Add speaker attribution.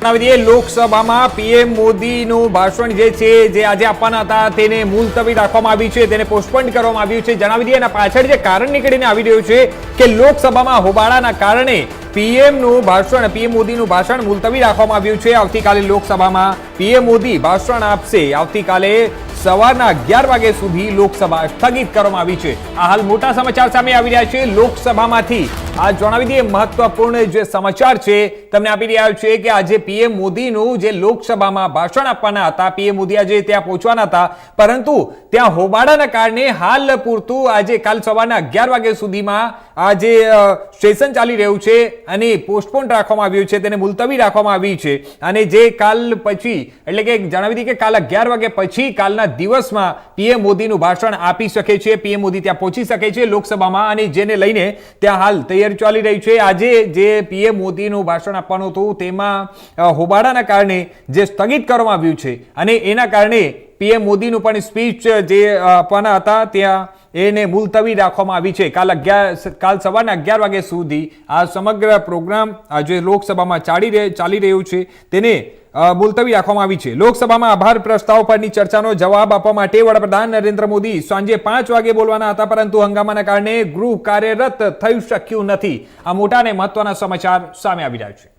Speaker 1: લોકસભામાં પીએમ મોદીનું ભાષણ જે છે જે આજે આપવાના હતા તેને મુલતવી રાખવામાં આવ્યું છે, તેને પોસ્ટપોન કરવામાં આવ્યું છે. જણાવી દઈએ એના પાછળ જે કારણ નીકળીને આવી રહ્યું છે કે લોકસભામાં હોબાળાના કારણે પીએમ મોદીનું ભાષણ મુલતવી રાખવામાં આવ્યું છે. આવતીકાલે લોકસભામાં પીએમ મોદી ભાષણ આપશે. આવતીકાલે સવારના 11 વાગ્યા સુધી લોકસભા સ્થગિત કરવામાં આવી છે. આ હાલ મોટા સમાચાર સામે આવી રહ્યા છે લોકસભામાંથી. આ જણાવી દઈએ મહત્વપૂર્ણ જે સમાચાર છે તમને આપી રહ્યા છે કે આજે પીએમ મોદીનું જે લોકસભામાં ભાષણ આપવાના હતા, પીએમ મોદી આજે ત્યાં પહોંચવાના હતા, પરંતુ ત્યાં હોબાળાના કારણે હાલ પૂરતું આજે કાલ સવારના 11 વાગ્યા સુધીમાં આ જે સેશન ચાલી રહ્યું છે અને પોસ્ટપોન રાખવામાં આવ્યું છે, તેને મુલતવી રાખવામાં આવી છે. અને જે કાલ પછી એટલે કે જણાવી દઈએ કે કાલ 11 વાગ્યા પછી કાલના દિવસમાં પીએમ મોદીનું ભાષણ આપી શકે છે, પીએમ મોદી ત્યાં પહોંચી શકે છે લોકસભામાં, અને જેને લઈને ત્યાં હાલ તૈયારી ચાલી રહી છે. આજે જે પીએમ મોદીનું ભાષણ આપવાનું હતું તેમાં હોબાળાના કારણે જે સ્થગિત કરવામાં આવ્યું છે અને એના કારણે પીએમ મોદીનું પણ સ્પીચ જે આપવાના હતા ત્યાં એને મુલતવી રાખવામાં આવી છે. કાલ સવારના 11 વાગ્યા સુધી આ સમગ્ર પ્રોગ્રામ જે લોકસભામાં ચાલી રહ્યું છે તેને મુલતવી રાખવામાં આવી છે. લોકસભામાં આભાર પ્રસ્તાવ પરની ચર્ચાનો જવાબ આપવા માટે વડાપ્રધાન નરેન્દ્ર મોદી સાંજે 5 વાગે બોલવાના હતા, પરંતુ હંગામાના કારણે ગૃહ કાર્યરત થઈ શક્યું નથી. આ મોટા અને મહત્વના સમાચાર સામે આવી રહ્યા છે.